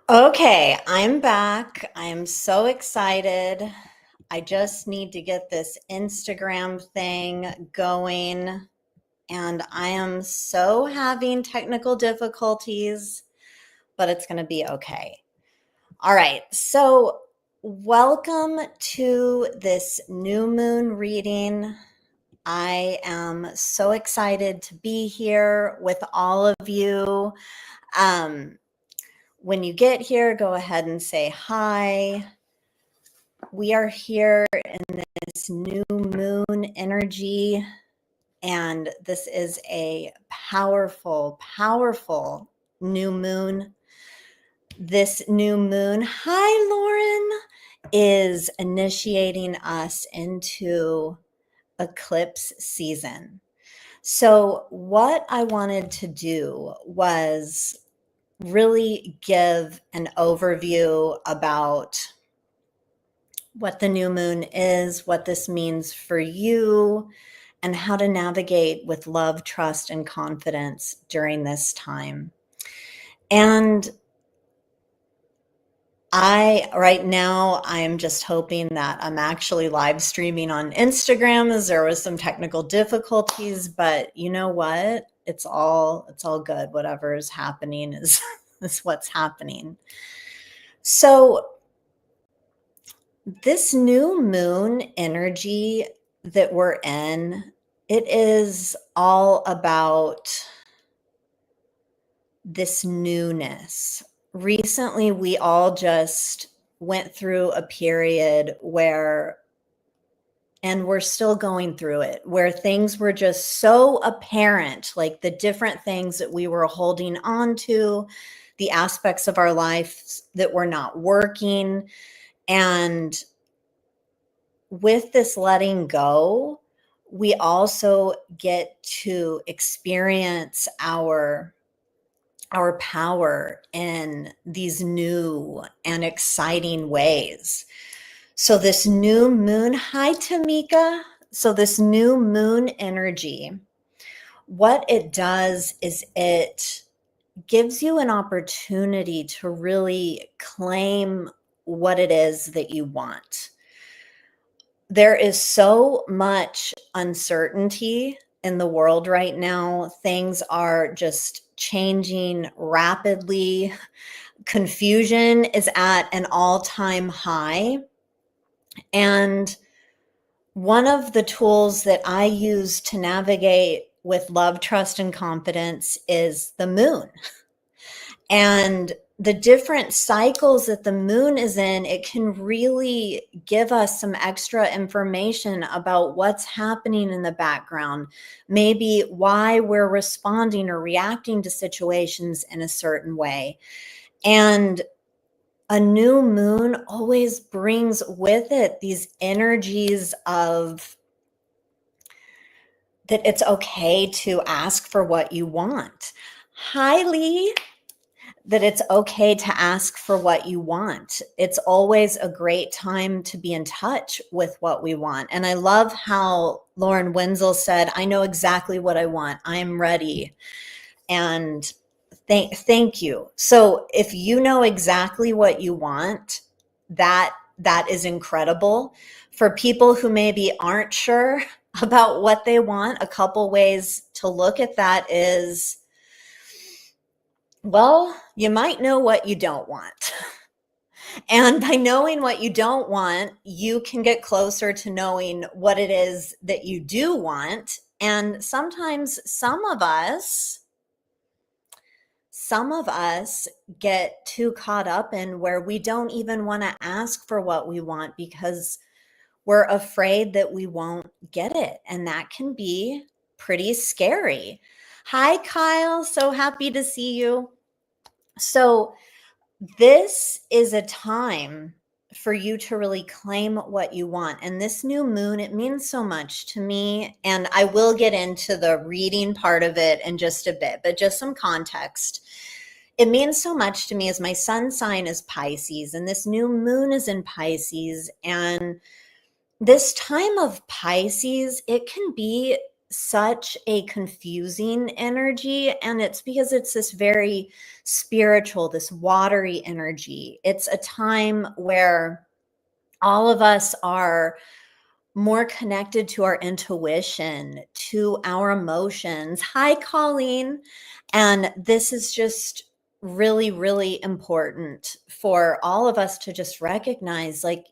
Okay, I'm back. I am so excited. I just need to get this Instagram thing going, and I am so having technical difficulties, but it's going to be okay. All right, so welcome to this new moon reading. I am so excited to be here with all of you. Um, when you get here, go ahead and say hi. We are here in this new moon energy, and this is a powerful, powerful new moon. This new moon, hi, Lauren, is initiating us into eclipse season. So, what I wanted to do was really give an overview about what the new moon is, what this means for you, and how to navigate with love, trust, and confidence during this time. And right now, I am just hoping that I'm actually live streaming on Instagram as there was some technical difficulties, but you know what? It's all good. Whatever is happening is, is what's happening. So this new moon energy that we're in, it is all about this newness. Recently, we all just went through a period where, and we're still going through it, where things were just so apparent, like the different things that we were holding on to, the aspects of our lives that were not working. And with this letting go, we also get to experience our power in these new and exciting ways. So this new moon, hi Tamika. So this new moon energy, what it does is it gives you an opportunity to really claim what it is that you want. There is so much uncertainty in the world right now. Things are just changing rapidly. Confusion is at an all-time high. And one of the tools that I use to navigate with love, trust, and confidence is the moon. And the different cycles that the moon is in, it can really give us some extra information about what's happening in the background, maybe why we're responding or reacting to situations in a certain way. And a new moon always brings with it these energies of that it's okay to ask for what you want. Hi, Lee. That it's okay to ask for what you want. It's always a great time to be in touch with what we want. And I love how Lauren Wenzel said, I know exactly what I want. I'm ready. And thank you. So if you know exactly what you want, that is incredible. For people who maybe aren't sure about what they want, a couple ways to look at that is, well, you might know what you don't want. And by knowing what you don't want, you can get closer to knowing what it is that you do want. And sometimes some of us get too caught up in where we don't even want to ask for what we want because we're afraid that we won't get it. And that can be pretty scary. Hi, Kyle. So happy to see you. So this is a time for you to really claim what you want. And this new moon, it means so much to me. And I will get into the reading part of it in just a bit, but just some context. It means so much to me as my sun sign is Pisces, and this new moon is in Pisces. And this time of Pisces, it can be such a confusing energy, and it's because it's this very spiritual, this watery energy. It's a time where all of us are more connected to our intuition, to our emotions. Hi, Colleen. And this is just really, really important for all of us to just recognize, like,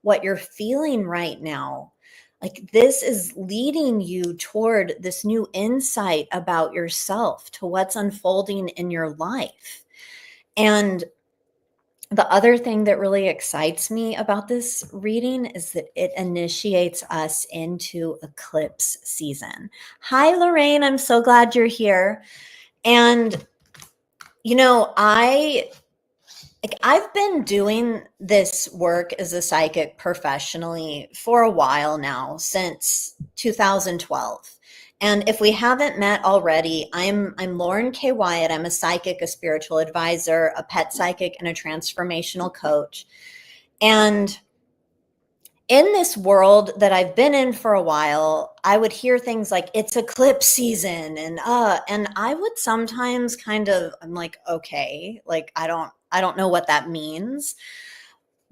what you're feeling right now. Like, this is leading you toward this new insight about yourself, to what's unfolding in your life. And the other thing that really excites me about this reading is that it initiates us into eclipse season. Hi, Lorraine. I'm so glad you're here. And, I've been doing this work as a psychic professionally for a while now, since 2012. And if we haven't met already, I'm Lauren K. Wyatt. I'm a psychic, a spiritual advisor, a pet psychic, and a transformational coach. And in this world that I've been in for a while, I would hear things like, it's eclipse season, and I would sometimes I'm like, okay, like I don't know what that means.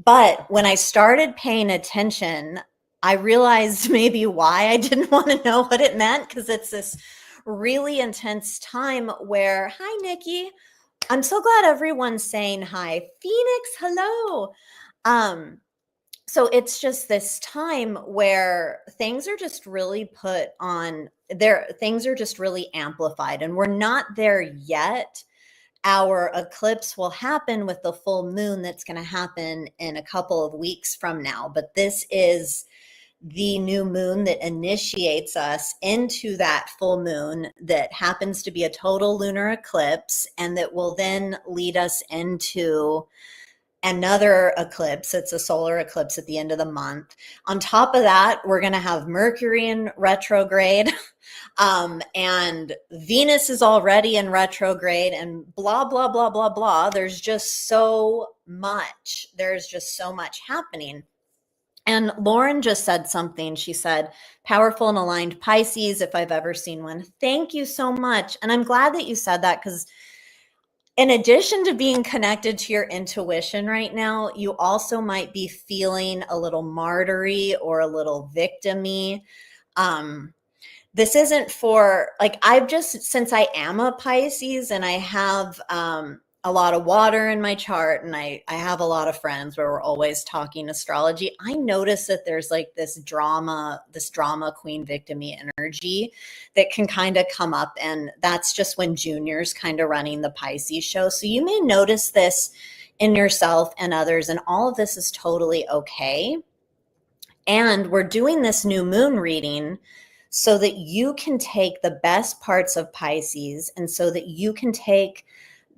But when I started paying attention, I realized maybe why I didn't want to know what it meant, because it's this really intense time where, hi, Nikki. I'm so glad everyone's saying hi. Phoenix, hello. So it's just this time where things are just really put on there. Things are just really amplified, and we're not there yet. Our eclipse will happen with the full moon that's going to happen in a couple of weeks from now. But this is the new moon that initiates us into that full moon that happens to be a total lunar eclipse, and that will then lead us into another eclipse. It's a solar eclipse at the end of the month. On top of that, we're going to have Mercury in retrograde. And Venus is already in retrograde, and blah, blah, blah, blah, blah. There's just so much. There's just so much happening. And Lauren just said something. She said, powerful and aligned Pisces, if I've ever seen one. Thank you so much. And I'm glad that you said that, because in addition to being connected to your intuition right now, you also might be feeling a little martyry or a little victim-y. This isn't for, like, since I am a Pisces and I have a lot of water in my chart, and I have a lot of friends where we're always talking astrology, I notice that there's like this drama queen victim-y energy that can kind of come up. And that's just when Junior's kind of running the Pisces show. So you may notice this in yourself and others, and all of this is totally okay. And we're doing this new moon reading so that you can take the best parts of Pisces, and so that you can take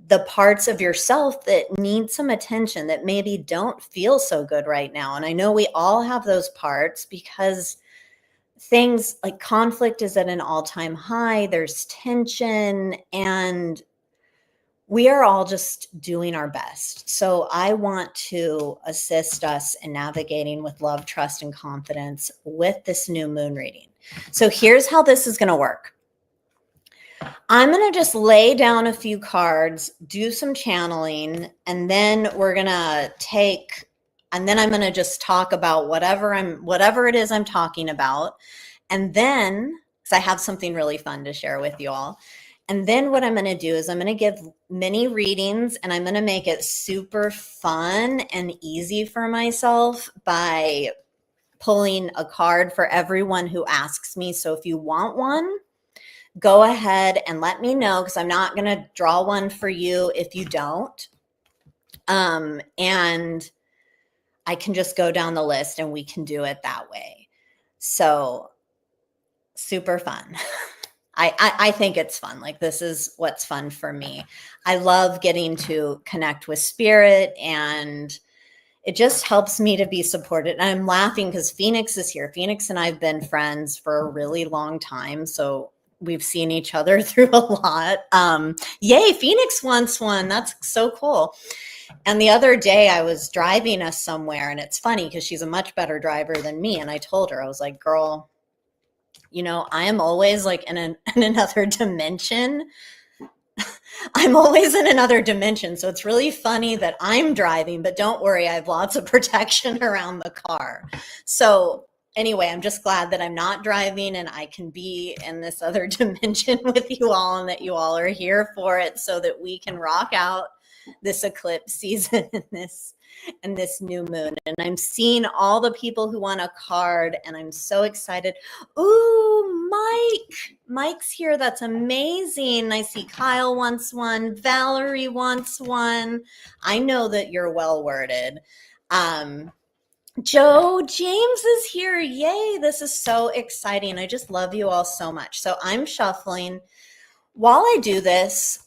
the parts of yourself that need some attention, that maybe don't feel so good right now. And I know we all have those parts, because things like conflict is at an all-time high. There's tension, and we are all just doing our best. So I want to assist us in navigating with love, trust, and confidence with this new moon reading. So here's how this is going to work. I'm going to just lay down a few cards, do some channeling, and then I'm going to just talk about whatever it is I'm talking about. And then, because I have something really fun to share with you all. And then what I'm going to do is I'm going to give mini readings, and I'm going to make it super fun and easy for myself by pulling a card for everyone who asks me. So if you want one, go ahead and let me know, because I'm not going to draw one for you if you don't. And I can just go down the list and we can do it that way. So super fun. I think it's fun. Like, this is what's fun for me. I love getting to connect with spirit, and it just helps me to be supported. And I'm laughing because Phoenix is here. Phoenix and I've been friends for a really long time. So we've seen each other through a lot. Yay, Phoenix wants one. That's so cool. And the other day I was driving us somewhere, and it's funny because she's a much better driver than me. And I told her, I was like, girl, I am always like in another dimension. I'm always in another dimension. So it's really funny that I'm driving, but don't worry, I have lots of protection around the car. So anyway, I'm just glad that I'm not driving and I can be in this other dimension with you all, and that you all are here for it so that we can rock out this eclipse season and this new moon. And I'm seeing all the people who want a card, and I'm so excited. Ooh, Mike's here. That's amazing. I see Kyle wants one. Valerie wants one. I know that you're well worded. Joe James is here. Yay. This is so exciting. I just love you all so much. So I'm shuffling. While I do this,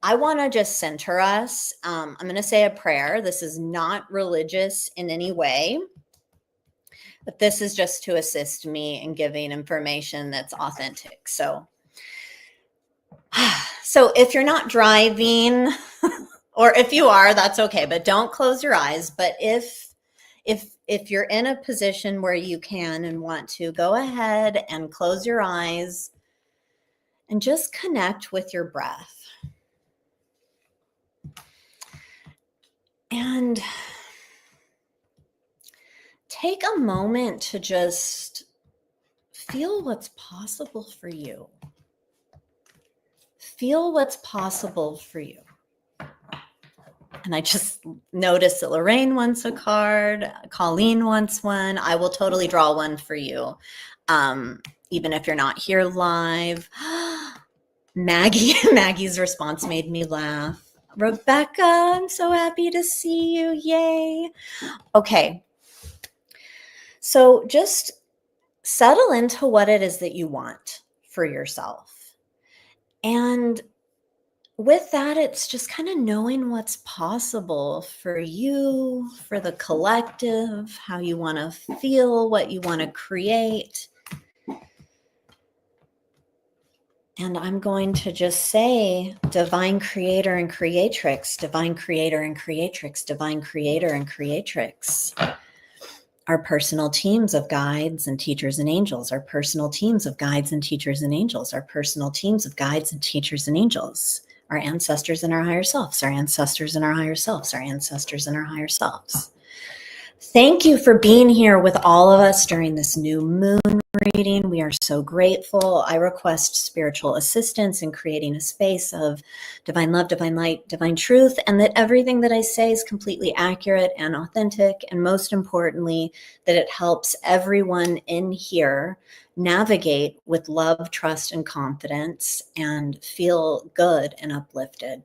I want to just center us. I'm going to say a prayer. This is not religious in any way, but this is just to assist me in giving information that's authentic. So if you're not driving, or if you are, that's okay, but don't close your eyes. But if you're in a position where you can and want to, go ahead and close your eyes and just connect with your breath. And take a moment to just feel what's possible for you. Feel what's possible for you. And I just noticed that Lorraine wants a card. Colleen wants one. I will totally draw one for you, even if you're not here live. Maggie's response made me laugh. Rebecca, I'm so happy to see you. Yay. Okay. So just settle into what it is that you want for yourself. And with that, it's just kind of knowing what's possible for you, for the collective, how you want to feel, what you want to create. And I'm going to just say, divine creator and creatrix, divine creator and creatrix, divine creator and creatrix. Our personal teams of guides and teachers and angels, our personal teams of guides and teachers and angels, our personal teams of guides and teachers and angels, our ancestors and our higher selves, our ancestors and our higher selves, our ancestors and our higher selves. Thank you for being here with all of us during this new moon reading. We are so grateful. I request spiritual assistance in creating a space of divine love, divine light, divine truth, and that everything that I say is completely accurate and authentic, and most importantly, that it helps everyone in here navigate with love, trust, and confidence and feel good and uplifted.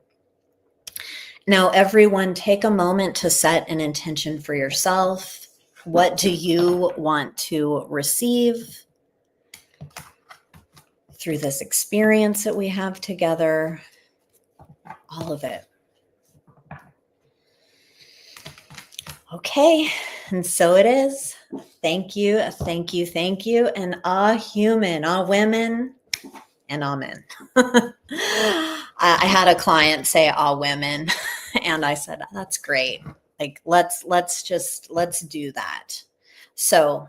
Now, everyone, take a moment to set an intention for yourself. What do you want to receive through this experience that we have together? All of it. Okay, and so it is. Thank you, thank you, thank you. And human, women, and men. I had a client say all women, and I said, that's great. Like, let's do that. So,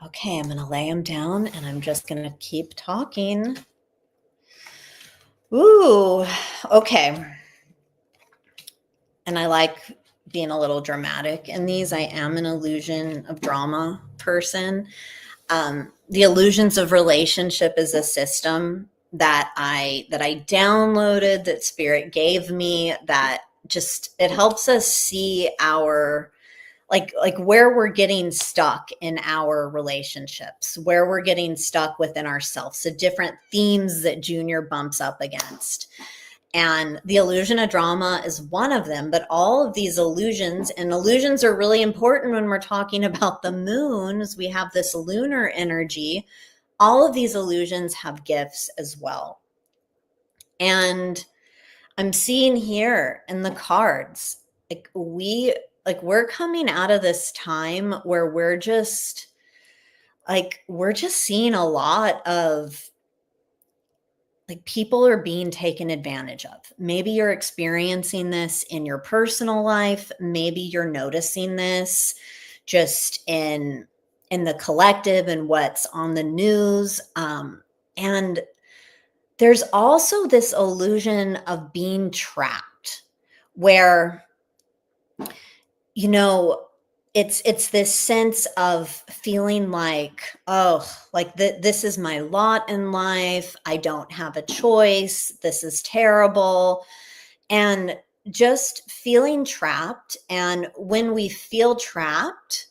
okay, I'm going to lay them down and I'm just going to keep talking. Ooh, okay. And I like being a little dramatic in these. I am an illusion of drama person. The Illusions of Relationship is a system that I downloaded, that Spirit gave me, that just, it helps us see our, like where we're getting stuck in our relationships, where we're getting stuck within ourselves, the different themes that Junior bumps up against. And the illusion of drama is one of them, but all of these illusions, and illusions are really important when we're talking about the moon, as we have this lunar energy. All of these illusions have gifts as well. And I'm seeing here in the cards, we're coming out of this time where we're just seeing a lot of, like, people are being taken advantage of. Maybe you're experiencing this in your personal life. Maybe you're noticing this just in in the collective and what's on the news. And there's also this illusion of being trapped where, you know, it's this sense of feeling like, oh, like this is my lot in life. I don't have a choice. This is terrible. And just feeling trapped. And when we feel trapped,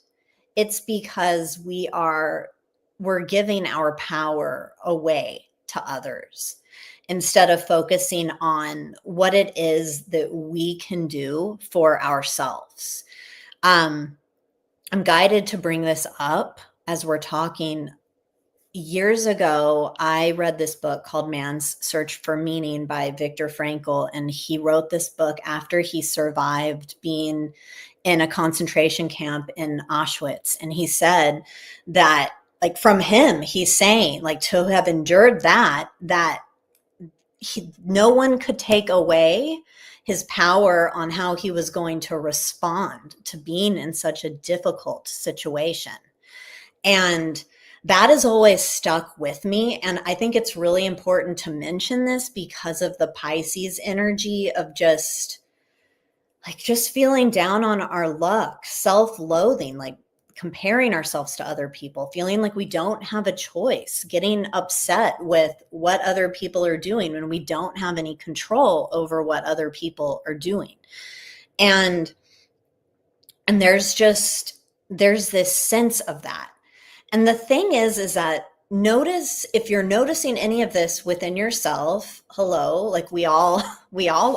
it's because we're giving our power away to others instead of focusing on what it is that we can do for ourselves. I'm guided to bring this up as we're talking. Years ago, I read this book called Man's Search for Meaning by Viktor Frankl, and he wrote this book after he survived being in a concentration camp in Auschwitz. And he said that, like, from him, he's saying, like, to have endured that no one could take away his power on how he was going to respond to being in such a difficult situation. And that has always stuck with me. And I think it's really important to mention this because of the Pisces energy of just feeling down on our luck, self-loathing, like comparing ourselves to other people, feeling like we don't have a choice, getting upset with what other people are doing when we don't have any control over what other people are doing. And there's this sense of that. And the thing is that notice if you're noticing any of this within yourself. Hello, like we all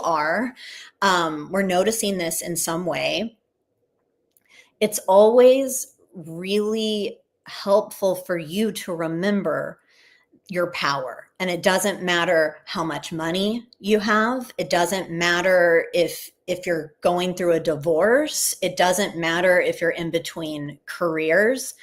are. We're noticing this in some way. It's always really helpful for you to remember your power. And it doesn't matter how much money you have. It doesn't matter if you're going through a divorce. It doesn't matter if you're in between careers.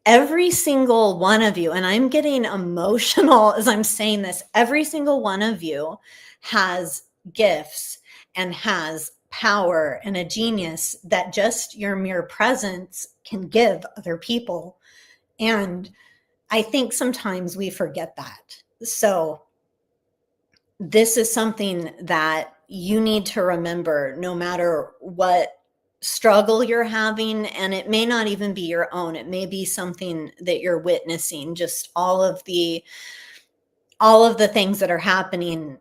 Every single one of you, and I'm getting emotional as I'm saying this, every single one of you has gifts and has power and a genius that just your mere presence can give other people. And I think sometimes we forget that. So this is something that you need to remember no matter what struggle you're having. And it may not even be your own. It may be something that you're witnessing, just all of the things that are happening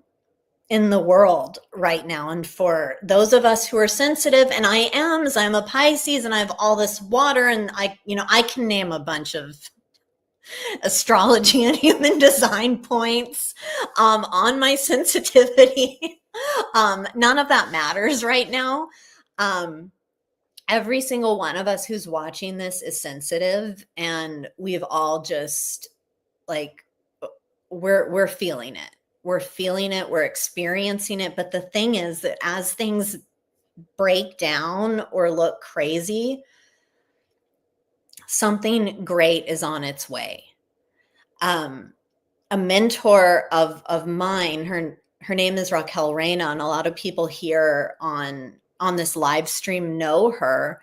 in the world right now. And for those of us who are sensitive, and I am, as I'm a Pisces and I have all this water, and I can name a bunch of astrology and human design points on my sensitivity. None of that matters right now. Every single one of us who's watching this is sensitive, and we've all just like, we're feeling it. We're feeling it. We're experiencing it. But the thing is that as things break down or look crazy, something great is on its way. A mentor of mine, her name is Raquel Reina, and a lot of people here on this live stream know her.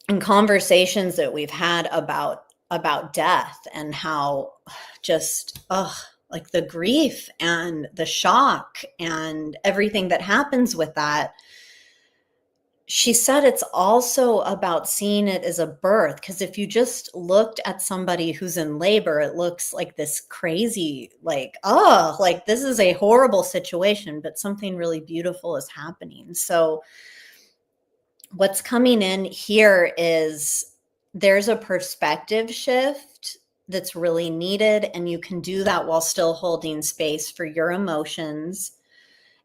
In conversations that we've had about death and how just like the grief and the shock and everything that happens with that, she said it's also about seeing it as a birth. Because if you just looked at somebody who's in labor, it looks like this crazy, like this is a horrible situation, but something really beautiful is happening. So what's coming in here is there's a perspective shift that's really needed, and you can do that while still holding space for your emotions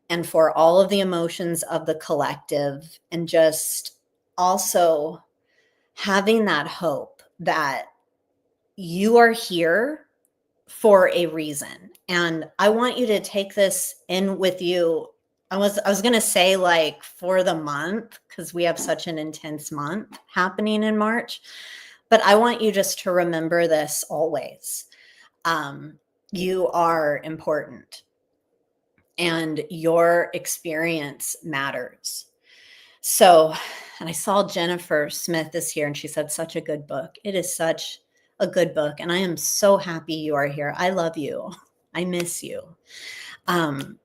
and for all of the emotions of the collective, and just also having that hope that you are here for a reason. And I want you to take this in with you. I was going to say like for the month, because we have such an intense month happening in March, but I want you just to remember this always. You are important, and your experience matters. So and I saw Jennifer Smith is here and she said, such a good book. It is such a good book. And I am so happy you are here. I love you. I miss you. I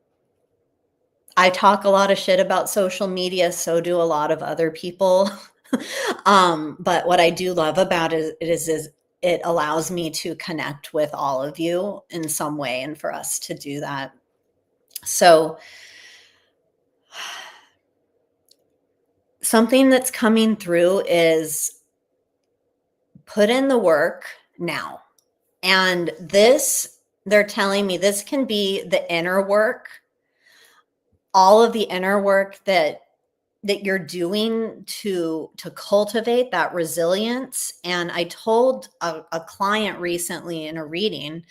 talk a lot of shit about social media. So do a lot of other people. But what I do love about it is it allows me to connect with all of you in some way and for us to do that. So something that's coming through is put in the work now. And this, they're telling me this can be the inner work, all of the inner work that you're doing to cultivate that resilience. And I told a client recently in a reading,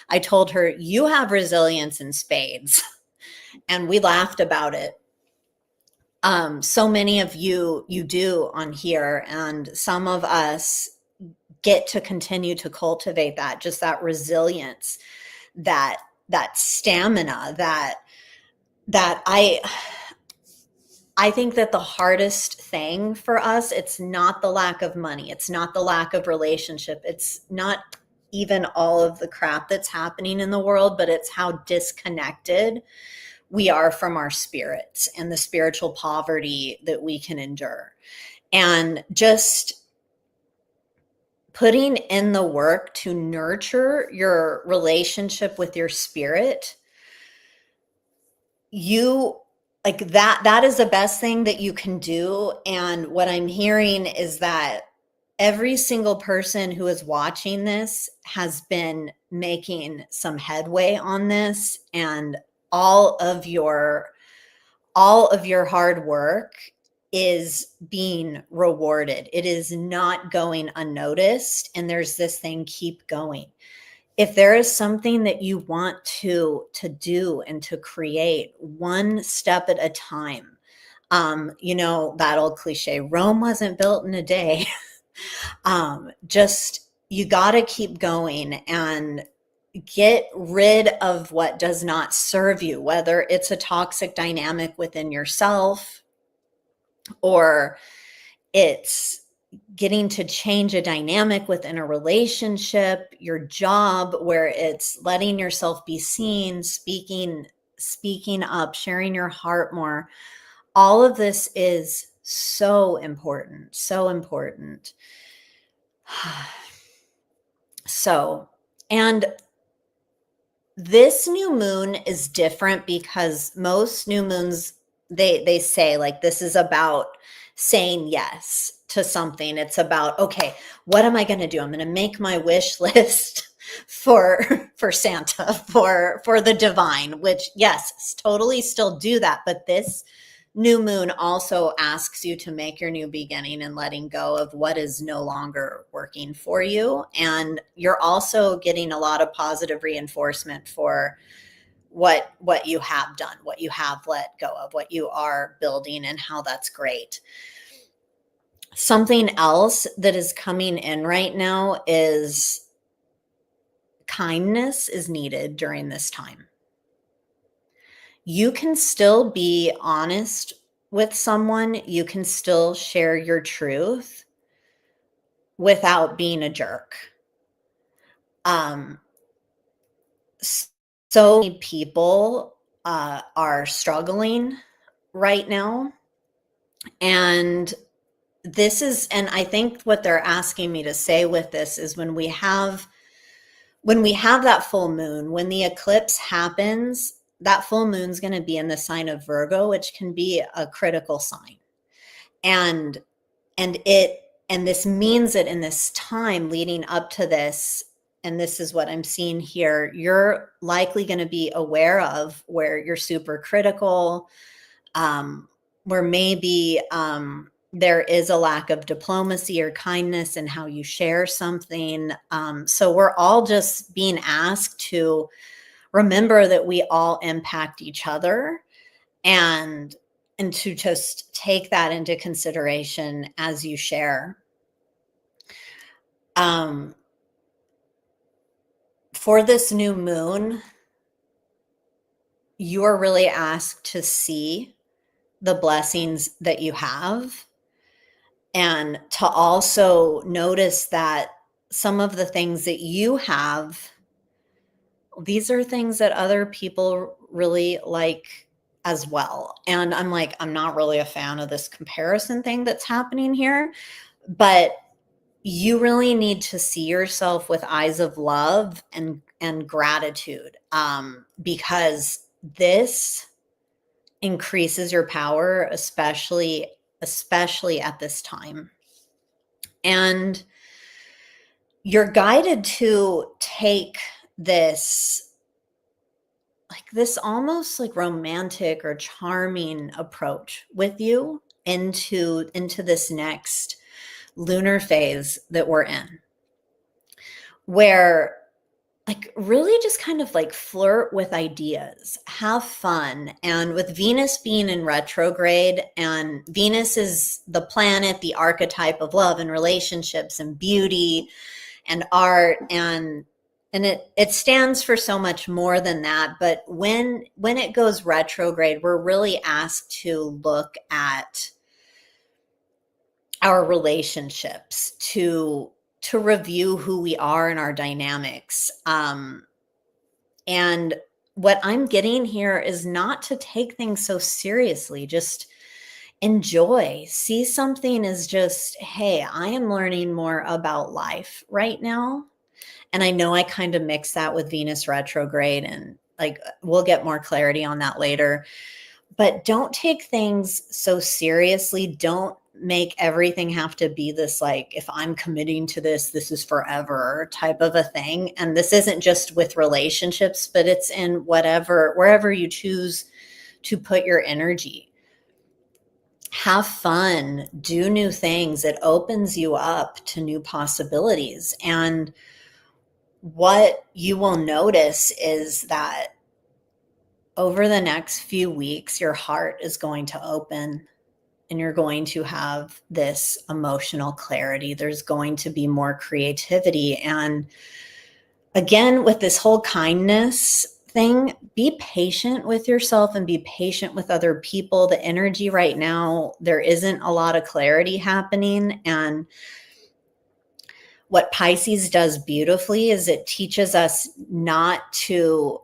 I told her, you have resilience in spades. And we laughed about it. So many of you do on here, and some of us get to continue to cultivate that, just that resilience, that stamina, that I think that the hardest thing for us, it's not the lack of money, it's not the lack of relationship, it's not even all of the crap that's happening in the world, but it's how disconnected we are from our spirits and the spiritual poverty that we can endure. And just putting in the work to nurture your relationship with your spirit, you like that is the best thing that you can do. And what I'm hearing is that every single person who is watching this has been making some headway on this, and all of your hard work is being rewarded. It is not going unnoticed. And there's this thing, keep going. If there is something that you want to do and to create, one step at a time, that old cliche, Rome wasn't built in a day. Just, you got to keep going and get rid of what does not serve you, whether it's a toxic dynamic within yourself, or it's getting to change a dynamic within a relationship, your job, where it's letting yourself be seen, speaking up, sharing your heart more. All of this is so important, so important. So, and this new moon is different because most new moons, they say like, this is about saying yes to something. It's about, okay, what am I going to do? I'm going to make my wish list for Santa, for the divine, which, yes, totally still do that. But this new moon also asks you to make your new beginning and letting go of what is no longer working for you. And you're also getting a lot of positive reinforcement for what you have done, what you have let go of, what you are building, and how that's great. Something else that is coming in right now is kindness is needed during this time. You can still be honest with someone. You can still share your truth without being a jerk. So many people are struggling right now. And I think what they're asking me to say with this is, when we have that full moon, when the eclipse happens, that full moon's going to be in the sign of Virgo, which can be a critical sign. And this means that in this time leading up to this, and this is what I'm seeing here, you're likely going to be aware of where you're super critical, where maybe there is a lack of diplomacy or kindness in how you share something. So we're all just being asked to remember that we all impact each other, and to just take that into consideration as you share. For this new moon, you are really asked to see the blessings that you have and to also notice that some of the things that you have, these are things that other people really like as well. And I'm like, I'm not really a fan of this comparison thing that's happening here, but you really need to see yourself with eyes of love and gratitude, because this increases your power, especially at this time. And you're guided to take this, like this almost like romantic or charming approach with you into this next lunar phase that we're in, where like really just kind of like flirt with ideas, have fun. And with Venus being in retrograde, and Venus is the planet, the archetype of love and relationships and beauty and art, and it stands for so much more than that. But when it goes retrograde, we're really asked to look at our relationships, to review who we are and our dynamics. And what I'm getting here is not to take things so seriously. Just enjoy. See something as just, hey, I am learning more about life right now. And I know I kind of mix that with Venus retrograde, and like we'll get more clarity on that later. But don't take things so seriously. Don't make everything have to be this, like, if I'm committing to this, this is forever type of a thing. And this isn't just with relationships, but it's in wherever you choose to put your energy. Have fun, do new things. It opens you up to new possibilities. And what you will notice is that over the next few weeks, your heart is going to open and you're going to have this emotional clarity. There's going to be more creativity. And again, with this whole kindness thing, be patient with yourself and be patient with other people. The energy right now, there isn't a lot of clarity happening. And what Pisces does beautifully is it teaches us not to,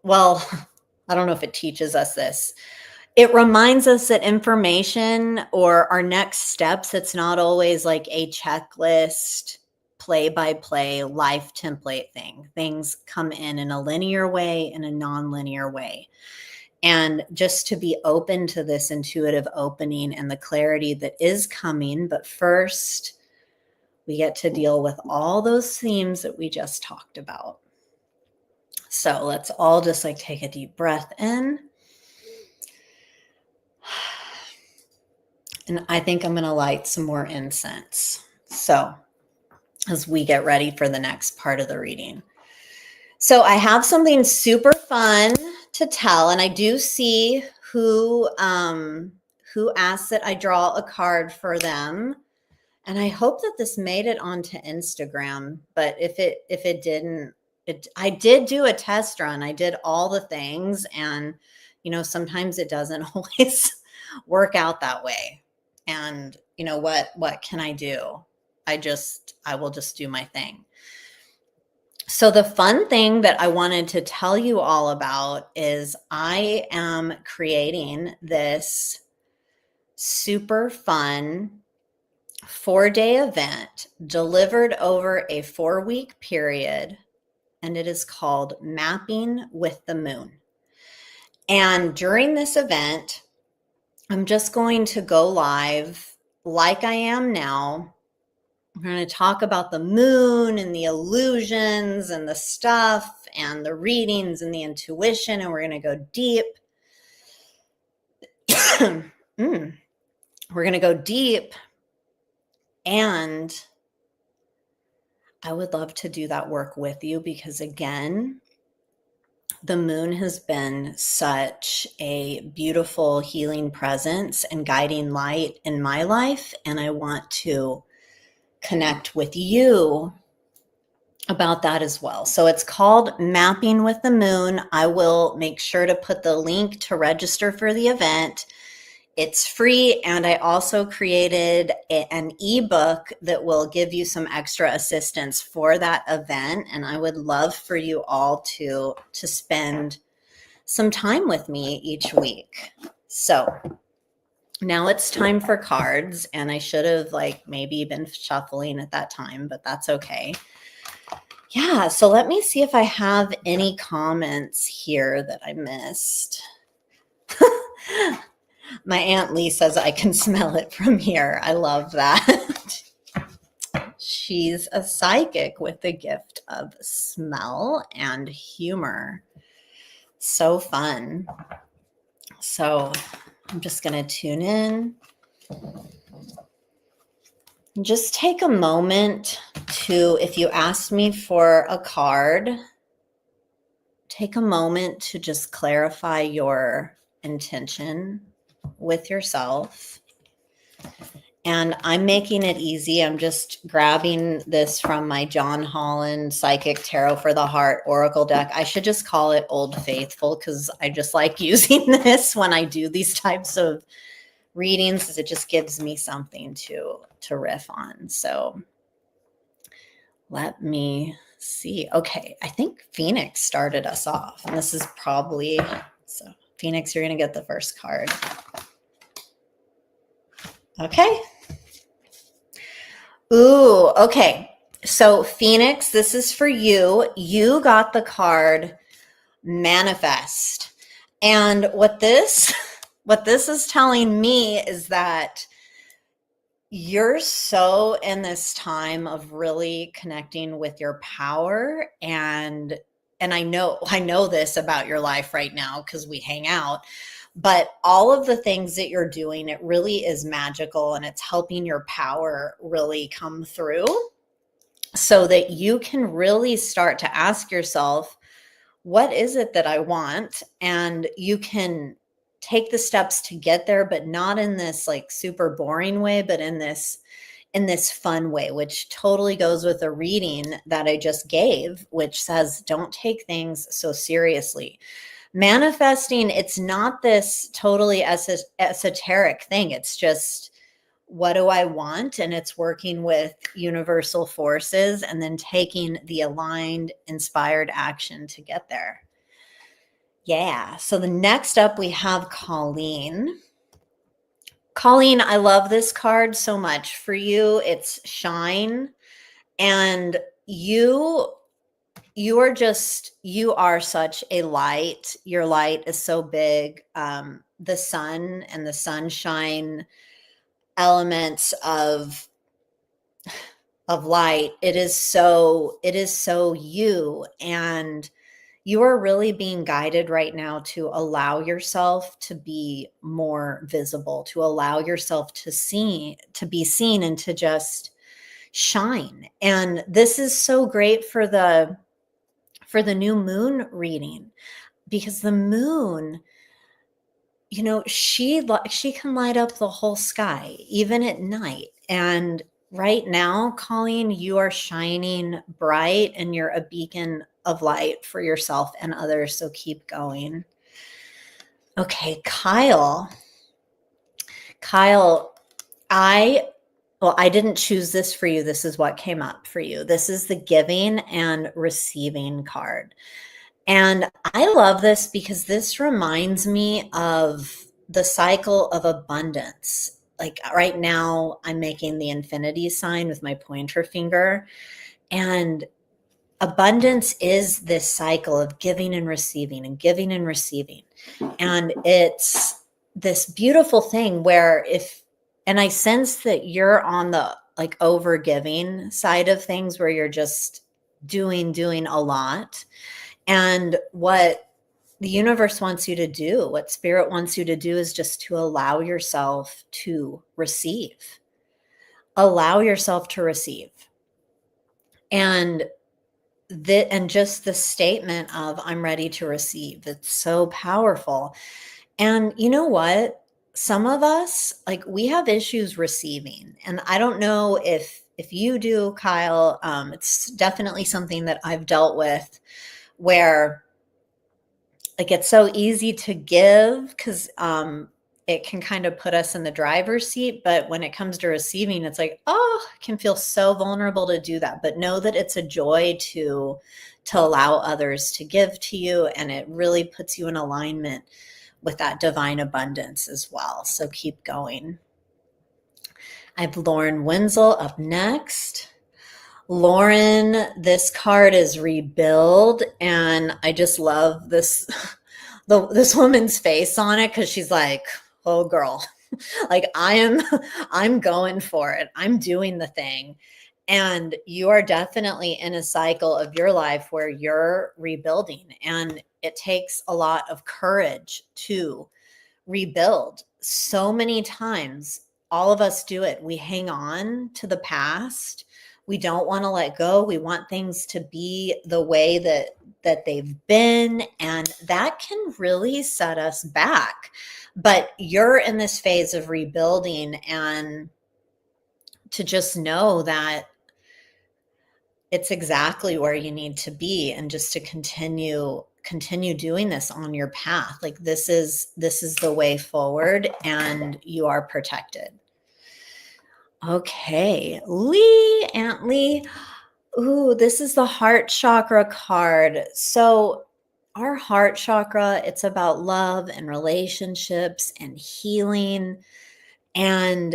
well, I don't know if it teaches us this. It reminds us that information or our next steps, it's not always like a checklist, play by play, life template thing. Things come in a linear way, in a non-linear way. And just to be open to this intuitive opening and the clarity that is coming. But first, we get to deal with all those themes that we just talked about. So let's all just like take a deep breath in. And I think I'm going to light some more incense. So as we get ready for the next part of the reading. So I have something super fun to tell, and I do see who asked that I draw a card for them. And I hope that this made it onto Instagram, but if it didn't, I did do a test run. I did all the things, and sometimes it doesn't always work out that way. And what can I do? I will just do my thing. So the fun thing that I wanted to tell you all about is I am creating this super fun 4-day event delivered over a 4-week period, and it is called Mapping with the Moon. And during this event, I'm just going to go live like I am now. We're going to talk about the moon and the illusions and the stuff and the readings and the intuition, and we're going to go deep. We're going to go deep. And I would love to do that work with you because, again, the moon has been such a beautiful healing presence and guiding light in my life. And I want to connect with you about that as well. So it's called Mapping with the Moon. I will make sure to put the link to register for the event It's free, and I also created an ebook that will give you some extra assistance for that event, and I would love for you all to spend some time with me each week. So now it's time for cards, and I should have maybe been shuffling at that time, but that's okay. Yeah, so let me see if I have any comments here that I missed. My Aunt Lee says I can smell it from here. I love that. She's a psychic with the gift of smell and humor. So fun. So I'm just going to tune in. Just take a moment to, if you asked me for a card, take a moment to just clarify your intention with yourself. And I'm making it easy. I'm just grabbing this from my John Holland Psychic Tarot for the Heart Oracle deck. I should just call it Old Faithful because I just like using this when I do these types of readings, because it just gives me something to riff on. So let me see. Okay, I think Phoenix started us off, and this is probably, so Phoenix, you're going to get the first card. Okay. Ooh, okay. So Phoenix, this is for you. You got the card Manifest. And what this is telling me is that you're so in this time of really connecting with your power, and I know this about your life right now because we hang out, but all of the things that you're doing, it really is magical, and it's helping your power really come through so that you can really start to ask yourself, what is it that I want? And you can take the steps to get there, but not in this super boring way, but in this fun way, which totally goes with a reading that I just gave, which says, don't take things so seriously. Manifesting, it's not this totally esoteric thing. It's just, what do I want? And it's working with universal forces and then taking the aligned, inspired action to get there. Yeah. So the next up we have Colleen. Colleen, I love this card so much. For you, it's Shine. And you are such a light. Your light is so big. The sun and the sunshine elements of light, it is so you, and you are really being guided right now to allow yourself to be more visible, to allow yourself to be seen, and to just shine. And this is so great for the new moon reading, because the moon, she can light up the whole sky, even at night. And right now, Colleen, you are shining bright, and you're a beacon of light for yourself and others. So keep going. Okay, Kyle, I didn't choose this for you. This is what came up for you. This is the giving and receiving card. And I love this because this reminds me of the cycle of abundance. Like right now, I'm making the infinity sign with my pointer finger. And abundance is this cycle of giving and receiving and giving and receiving. And it's this beautiful thing where and I sense that you're on the over giving side of things, where you're just doing a lot. And what the universe wants you to do, what spirit wants you to do, is just to allow yourself to receive. Allow yourself to receive. And just the statement of, I'm ready to receive. It's so powerful. And you know what? Some of us, we have issues receiving. And I don't know if you do, Kyle. It's definitely something that I've dealt with, where it's so easy to give because it can kind of put us in the driver's seat. But when it comes to receiving, it's like, oh, it can feel so vulnerable to do that. But know that it's a joy to allow others to give to you. And it really puts you in alignment with that divine abundance as well. So keep going. I have Lauren Wenzel up next. Lauren, this card is Rebuild, and I just love this this woman's face on it, because she's like, oh girl, like I'm going for it. I'm doing the thing. And you are definitely in a cycle of your life where you're rebuilding, and it takes a lot of courage to rebuild. So many times, all of us do it. We hang on to the past. We don't want to let go. We want things to be the way that they've been, and that can really set us back. But you're in this phase of rebuilding, and to just know that it's exactly where you need to be, and just to continue doing this on your path. Like this is the way forward, and you are protected. Okay, Lee, Aunt Lee. Ooh, this is the heart chakra card. So our heart chakra, it's about love and relationships and healing. And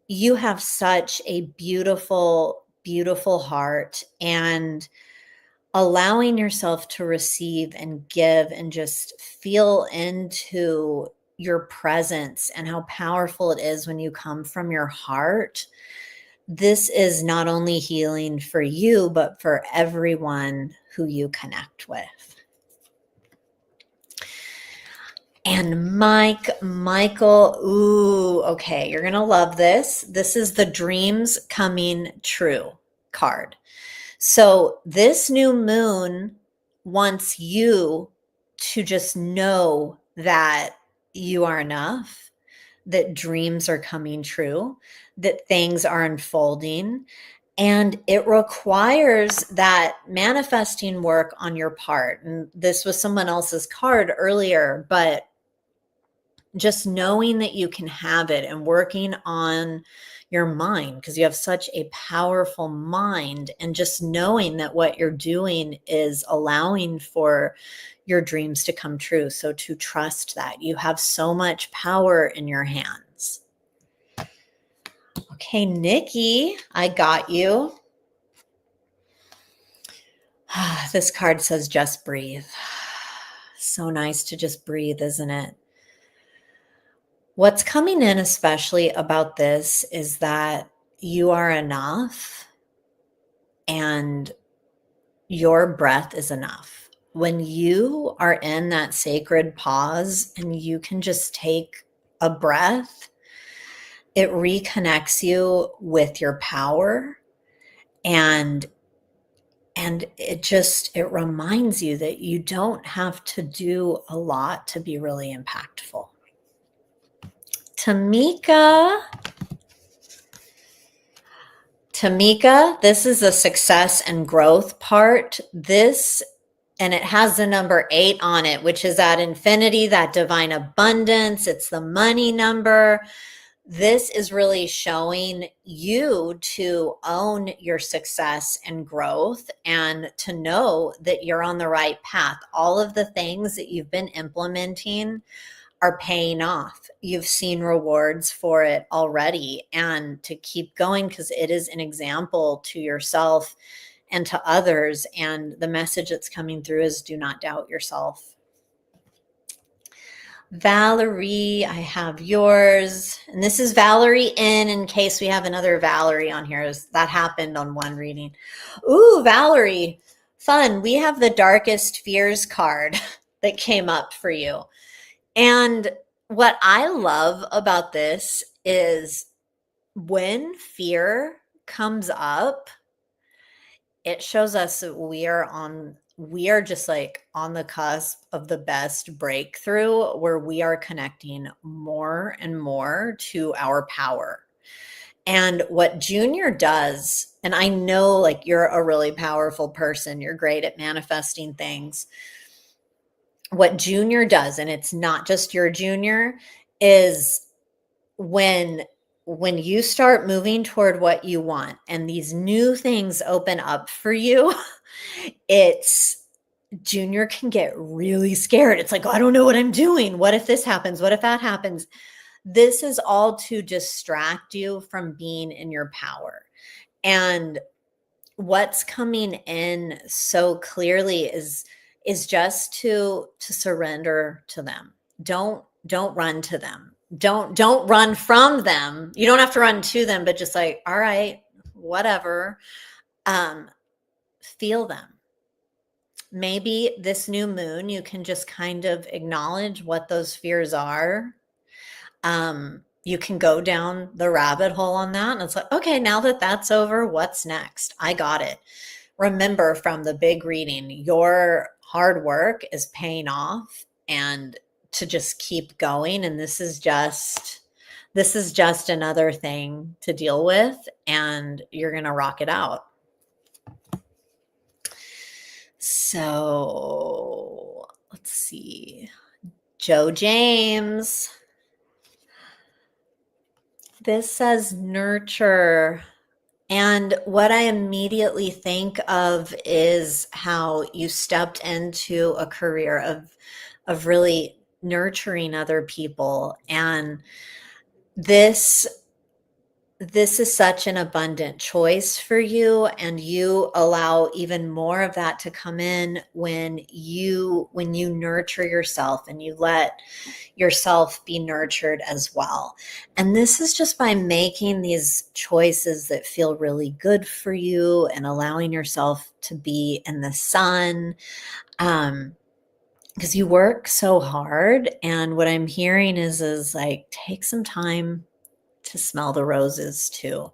you have such a beautiful, beautiful heart, and allowing yourself to receive and give and just feel into your presence and how powerful it is when you come from your heart. This is not only healing for you, but for everyone who you connect with. And Michael, ooh, okay, you're going to love this. This is the Dreams Coming True card. So this new moon wants you to just know that you are enough, that dreams are coming true, that things are unfolding, and it requires that manifesting work on your part. And this was someone else's card earlier, but just knowing that you can have it and working on your mind, because you have such a powerful mind, and just knowing that what you're doing is allowing for your dreams to come true. So to trust that you have so much power in your hands. Okay, Nikki, I got you. This card says just breathe. So nice to just breathe, isn't it? What's coming in especially about this is that you are enough, and your breath is enough. When you are in that sacred pause and you can just take a breath, it reconnects you with your power, and it reminds you that you don't have to do a lot to be really impactful. Tamika, this is the success and growth part. And it has the number 8 on it, which is that infinity, that divine abundance. It's the money number. This is really showing you to own your success and growth, and to know that you're on the right path. All of the things that you've been implementing are paying off. You've seen rewards for it already, and to keep going, because it is an example to yourself and to others. And the message that's coming through is do not doubt yourself. Valerie, I have yours. And this is Valerie in case we have another Valerie on here. That happened on one reading. Ooh, Valerie, fun. We have the Darkest Fears card that came up for you. And what I love about this is when fear comes up, it shows us that we are just like on the cusp of the best breakthrough, where we are connecting more and more to our power. And what Junior does, and I know like you're a really powerful person, you're great at manifesting things. What Junior does, and it's not just your Junior, is when you start moving toward what you want and these new things open up for you, it's Junior can get really scared. It's like, oh, I don't know what I'm doing. What if this happens? What if that happens? This is all to distract you from being in your power. And what's coming in so clearly is just to surrender to them. Don't run to them. Don't run from them. You don't have to run to them, but just like, all right, whatever. Feel them. Maybe this new moon, you can just kind of acknowledge what those fears are. You can go down the rabbit hole on that. And it's like, okay, now that that's over, what's next? I got it. Remember from the big reading, your hard work is paying off, and to just keep going. And this is just another thing to deal with, and you're going to rock it out. So let's see. Joe James. This says nurture. And what I immediately think of is how you stepped into a career of really nurturing other people. And this is such an abundant choice for you, and you allow even more of that to come in when you nurture yourself and you let yourself be nurtured as well. And this is just by making these choices that feel really good for you and allowing yourself to be in the sun, because you work so hard. And what I'm hearing is like, take some time to smell the roses too.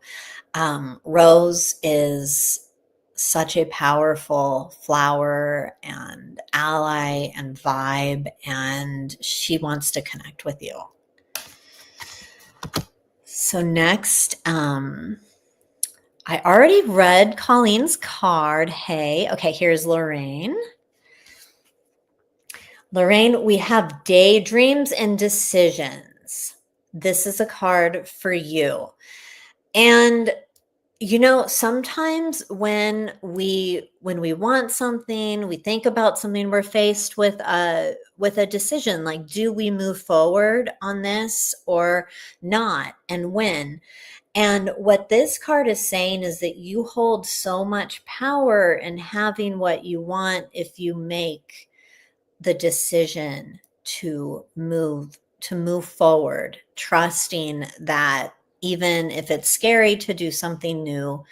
Rose is such a powerful flower and ally and vibe, and she wants to connect with you. So next, I already read Colleen's card. Hey, okay, here's Lorraine. Lorraine, we have daydreams and decisions. This is a card for you. And sometimes when we want something, we think about something, we're faced with a decision, like, do we move forward on this or not, and when? And what this card is saying is that you hold so much power in having what you want if you make the decision to move forward, trusting that even if it's scary to do something new,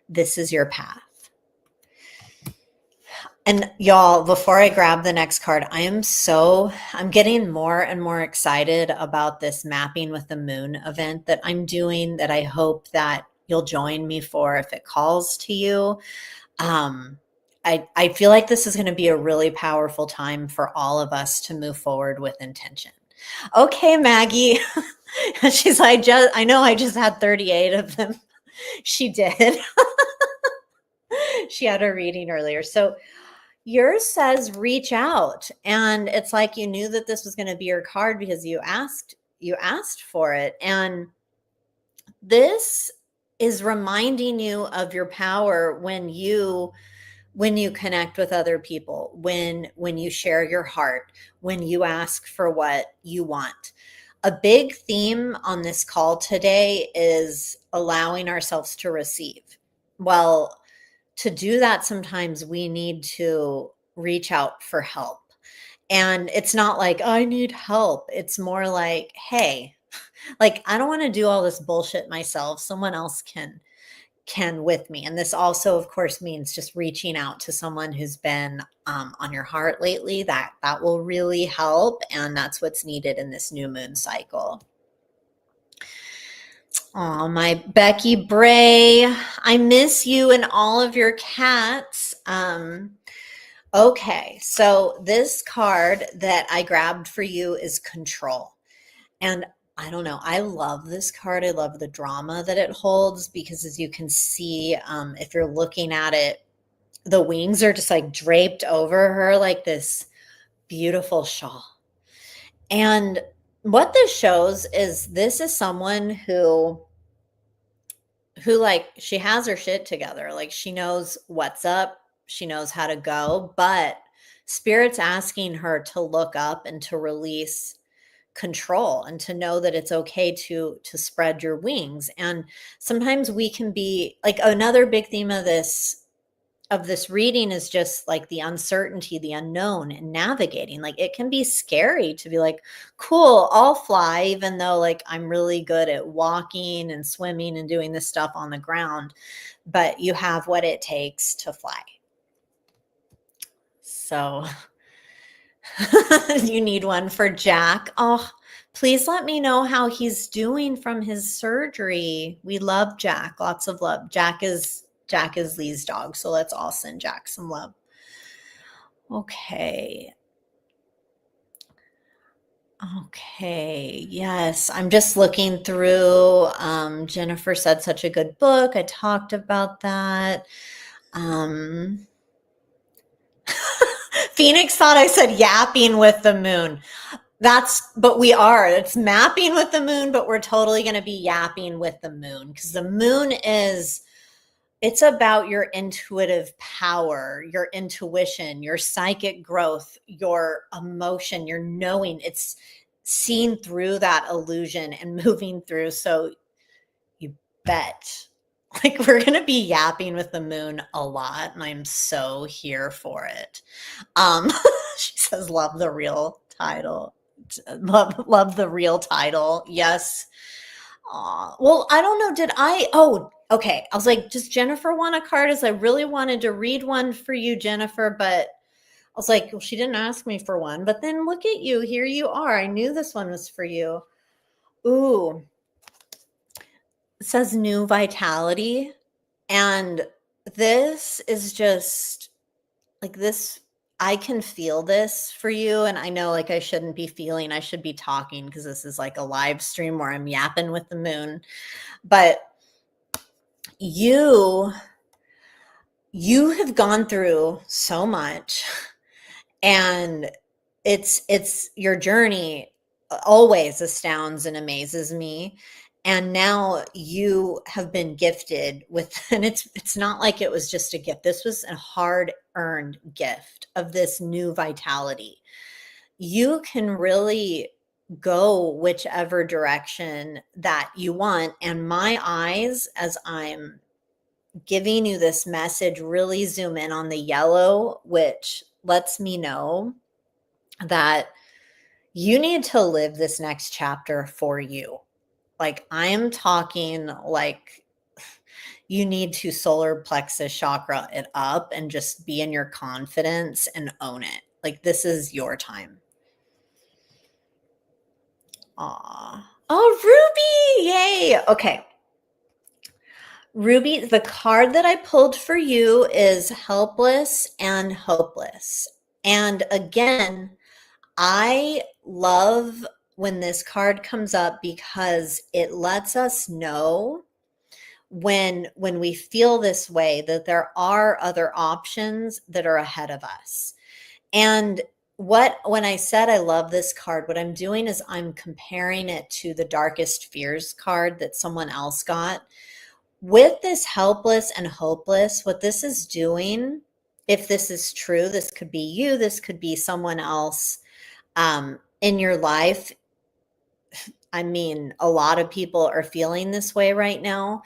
this is your path. And y'all, before I grab the next card, I'm getting more and more excited about this Mapping with the Moon event that I'm doing, that I hope that you'll join me for if it calls to you. I feel like this is going to be a really powerful time for all of us to move forward with intention. Okay, Maggie. She's like, I know I just had 38 of them. She did. She had a reading earlier. So yours says reach out. And it's like you knew that this was going to be your card because you asked for it. And this is reminding you of your power when you connect with other people, when you share your heart, when you ask for what you want. A big theme on this call today is allowing ourselves to receive. Well, to do that, sometimes we need to reach out for help. And it's not like, oh, I need help. It's more like, hey, like, I don't want to do all this bullshit myself. Someone else can with me. And this also, of course, means just reaching out to someone who's been on your heart lately. That will really help. And that's what's needed in this new moon cycle. Oh, my Becky Bray, I miss you and all of your cats. Okay, so this card that I grabbed for you is Control. And I don't know, I love this card. I love the drama that it holds, because as you can see, if you're looking at it, the wings are just like draped over her like this beautiful shawl. And what this shows is this is someone who like she has her shit together. Like she knows what's up, she knows how to go, but spirit's asking her to look up and to release control and to know that it's okay to spread your wings. And sometimes we can be like, another big theme of this reading is just like the uncertainty, the unknown, and navigating. Like it can be scary to be like, cool, I'll fly, even though like I'm really good at walking and swimming and doing this stuff on the ground, but you have what it takes to fly. So you need one for Jack. Oh, please let me know how he's doing from his surgery. We love Jack. Lots of love. Jack is Lee's dog, so let's all send Jack some love. Okay. Okay. Yes, I'm just looking through. Jennifer said such a good book. I talked about that. Phoenix thought I said yapping with the moon. But we are. It's mapping with the moon, but we're totally going to be yapping with the moon, because the moon it's about your intuitive power, your intuition, your psychic growth, your emotion, your knowing. It's seeing through that illusion and moving through. So you bet. Like we're going to be yapping with the moon a lot, and I'm so here for it. She says, love the real title. Love the real title. Yes. Well, I don't know. Oh, okay. I was like, does Jennifer want a card? As I really wanted to read one for you, Jennifer, but I was like, well, she didn't ask me for one. But then look at you. Here you are. I knew this one was for you. Ooh. It says new vitality. And this is just like this. I can feel this for you. And I know like I shouldn't be feeling, I should be talking, because this is like a live stream where I'm yapping with the moon. But you have gone through so much, and it's your journey always astounds and amazes me. And now you have been gifted with, and it's not like it was just a gift. This was a hard earned gift of this new vitality. You can really go whichever direction that you want. And my eyes, as I'm giving you this message, really zoom in on the yellow, which lets me know that you need to live this next chapter for you. Like I am talking like you need to solar plexus chakra it up and just be in your confidence and own it. Like this is your time. Aw. Oh, Ruby. Yay. Okay. Ruby, the card that I pulled for you is helpless and hopeless. And again, I love when this card comes up because it lets us know when we feel this way that there are other options that are ahead of us. And when I said I love this card, what I'm doing is I'm comparing it to the Darkest Fears card that someone else got. With this helpless and hopeless, what this is doing, if this is true, this could be you, this could be someone else in your life. I mean, a lot of people are feeling this way right now.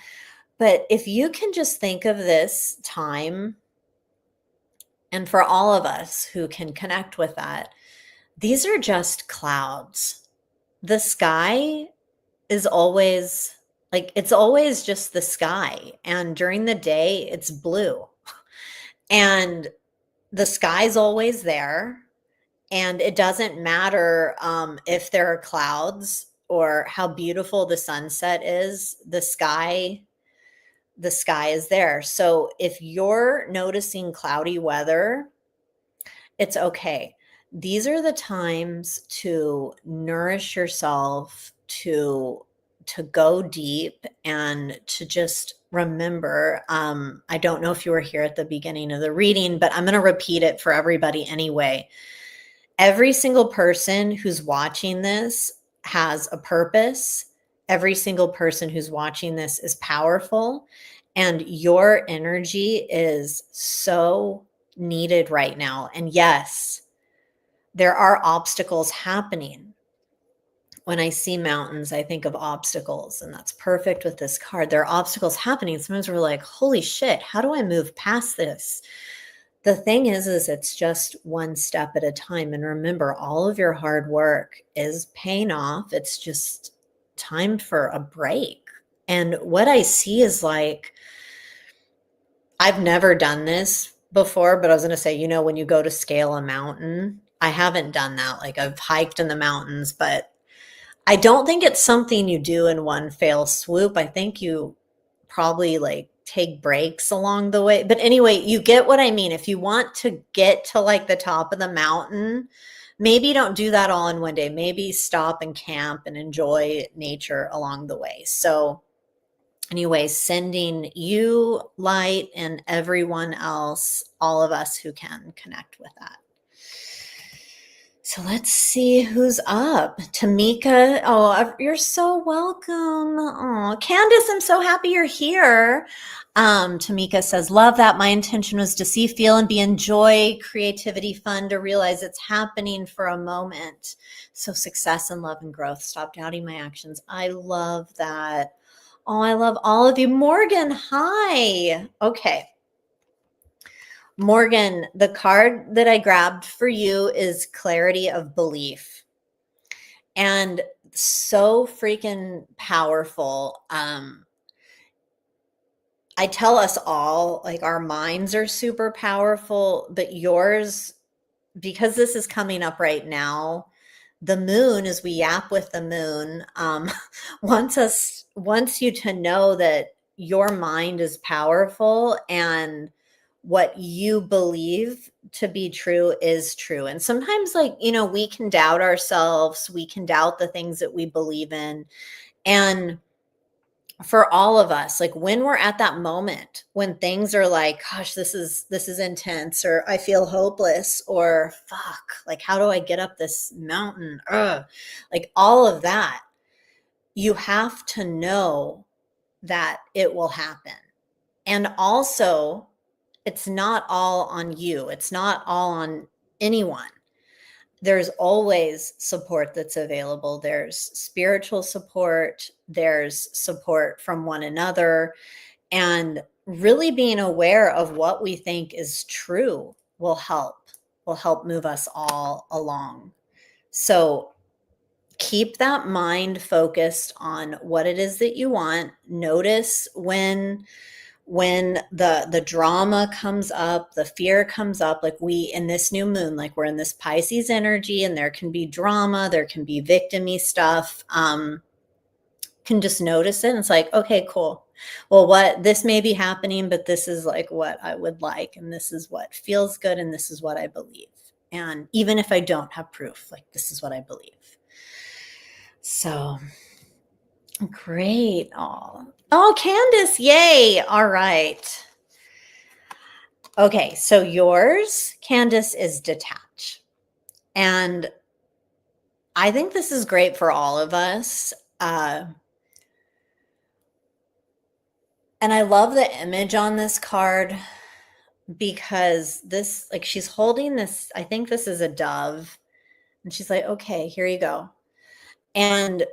But if you can just think of this time, and for all of us who can connect with that, these are just clouds. The sky is always like, it's always just the sky. And during the day, it's blue. And the sky's always there. And it doesn't matter if there are clouds or how beautiful the sunset is, the sky is there. So if you're noticing cloudy weather, it's okay. These are the times to nourish yourself, to go deep, and to just remember. I don't know if you were here at the beginning of the reading, but I'm going to repeat it for everybody anyway. Every single person who's watching this has a purpose. Every single person who's watching this is powerful, and your energy is so needed right now. And yes, there are obstacles happening. When I see mountains, I think of obstacles, and that's perfect with this card. There are obstacles happening. Sometimes we're like, holy shit, how do I move past this? The thing is it's just one step at a time. And remember, all of your hard work is paying off. It's just time for a break. And what I see is like, I've never done this before, but I was going to say, you know, when you go to scale a mountain, I haven't done that. Like I've hiked in the mountains, but I don't think it's something you do in one fell swoop. I think you probably like take breaks along the way. But anyway, you get what I mean. If you want to get to like the top of the mountain, maybe don't do that all in one day. Maybe stop and camp and enjoy nature along the way. So anyway, sending you light and everyone else, all of us who can connect with that. So let's see who's up. Tamika. Oh, you're so welcome. Oh, Candace, I'm so happy you're here. Tamika says, love that. My intention was to see, feel, and be enjoy creativity, fun, to realize it's happening for a moment. So success and love and growth. Stop doubting my actions. I love that. Oh, I love all of you. Morgan, hi. Okay. Morgan, the card that I grabbed for you is clarity of belief. And so freaking powerful. I tell us all, like, our minds are super powerful, but yours, because this is coming up right now, the moon, as we yap with the moon, wants you to know that your mind is powerful and what you believe to be true is true. And sometimes, like, you know, we can doubt ourselves, we can doubt the things that we believe in. And for all of us, like when we're at that moment when things are like, gosh, this is intense, or I feel hopeless, or fuck, like how do I get up this mountain? Ugh. Like all of that, you have to know that it will happen. And also, it's not all on you. It's not all on anyone. There's always support that's available. There's spiritual support, there's support from one another, and really being aware of what we think is true will help move us all along. So keep that mind focused on what it is that you want. Notice when the drama comes up, the fear comes up, like we in this new moon, like we're in this Pisces energy, and there can be drama, there can be victim-y stuff. Can just notice it, and it's like, okay, cool. Well, what this may be happening, but this is like what I would like, and this is what feels good, and this is what I believe. And even if I don't have proof, like this is what I believe. So great. Oh, Candace, yay. All right. Okay, so yours, Candace, is detach. And I think this is great for all of us. And I love the image on this card because this, like, she's holding this, I think this is a dove. And she's like, okay, here you go. And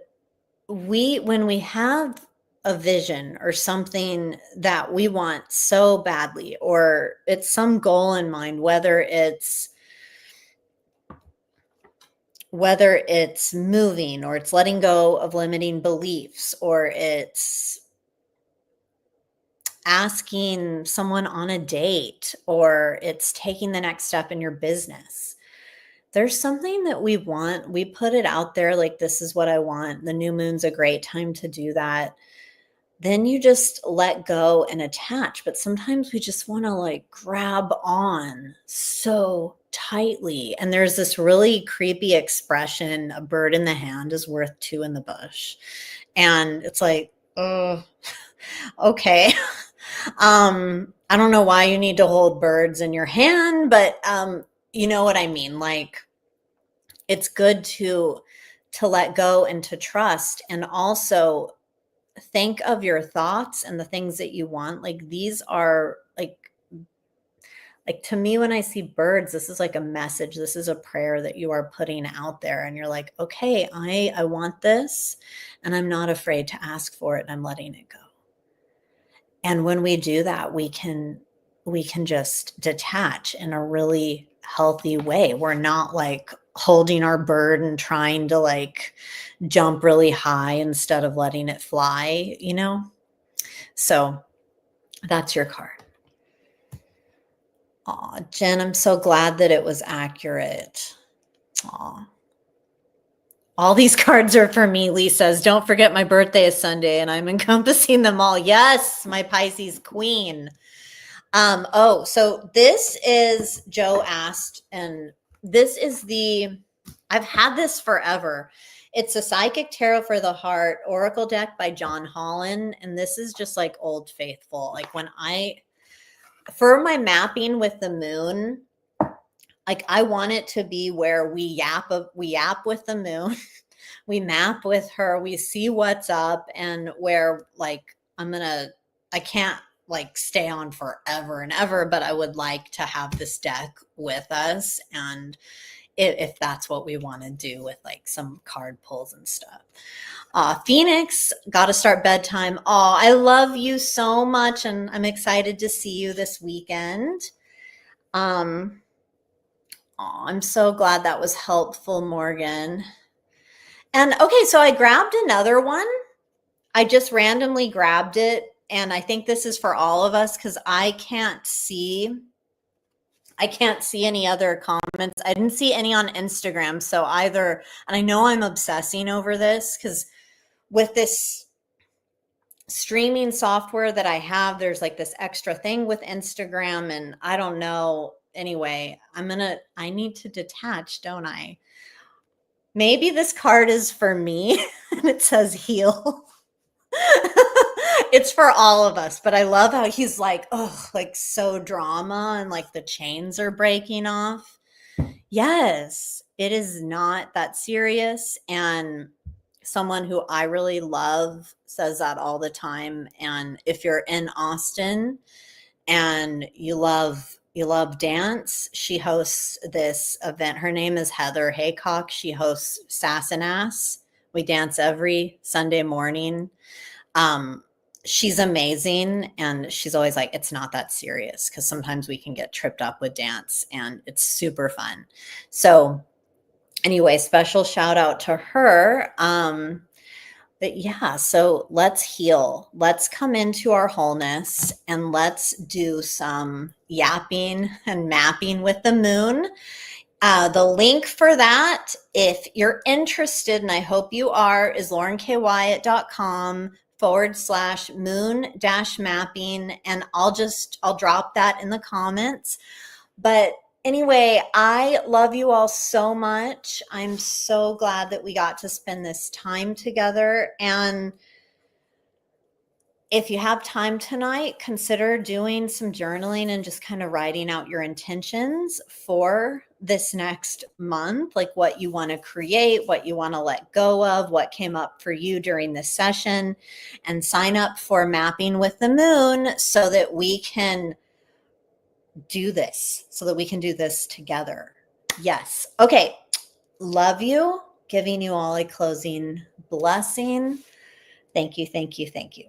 when we have a vision or something that we want so badly, or it's some goal in mind, whether it's moving, or it's letting go of limiting beliefs, or it's asking someone on a date, or it's taking the next step in your business. There's something that we want, we put it out there like, this is what I want. The new moon's a great time to do that. Then you just let go and attach. But sometimes we just want to like grab on so tightly. And there's this really creepy expression, a bird in the hand is worth two in the bush. And it's like, oh, okay. I don't know why you need to hold birds in your hand, but you know what I mean? Like, it's good to to let go and to trust, and also think of your thoughts and the things that you want. Like these are like to me, when I see birds, this is like a message. This is a prayer that you are putting out there, and you're like, okay, I want this, and I'm not afraid to ask for it, and I'm letting it go. And when we do that, we can just detach in a really healthy way. We're not like holding our bird and trying to like jump really high instead of letting it fly, you know? So that's your card. Aw, Jen, I'm so glad that it was accurate. Aw. All these cards are for me, Lee says. Don't forget my birthday is Sunday and I'm encompassing them all. Yes, my Pisces queen. So this is Joe asked, and this is I've had this forever. It's a Psychic Tarot for the Heart Oracle deck by John Holland. And this is just like Old Faithful. Like for my mapping with the moon, like I want it to be where we yap with the moon. We map with her, we see what's up, and where like I can't like stay on forever and ever, but I would like to have this deck with us, and if that's what we want to do with like some card pulls and stuff. Phoenix, got to start bedtime. Oh, I love you so much, and I'm excited to see you this weekend. I'm so glad that was helpful, Morgan. And okay, so I grabbed another one. I just randomly grabbed it. And I think this is for all of us because I can't see any other comments. I didn't see any on Instagram. So and I know I'm obsessing over this because with this streaming software that I have, there's like this extra thing with Instagram, and I don't know. Anyway, I need to detach, don't I? Maybe this card is for me and it says heal. It's for all of us, but I love how he's like, oh, like so drama and like the chains are breaking off. Yes, it is not that serious. And someone who I really love says that all the time. And if you're in Austin and you love dance, she hosts this event. Her name is Heather Haycock. She hosts Sass and Ass. We dance every Sunday morning. She's amazing, and she's always like, it's not that serious, because sometimes we can get tripped up with dance and it's super fun. So anyway, special shout out to her. But yeah, so let's heal. Let's come into our wholeness and let's do some yapping and mapping with the moon. The link for that, if you're interested, and I hope you are, is laurenkwyatt.com/moon-mapping. And I'll drop that in the comments. But anyway, I love you all so much. I'm so glad that we got to spend this time together. And if you have time tonight, consider doing some journaling and just kind of writing out your intentions for this next month, like what you want to create, what you want to let go of, what came up for you during this session, and sign up for Mapping with the Moon so that we can do this, together. Yes. Okay. Love you. Giving you all a closing blessing. Thank you, thank you, thank you.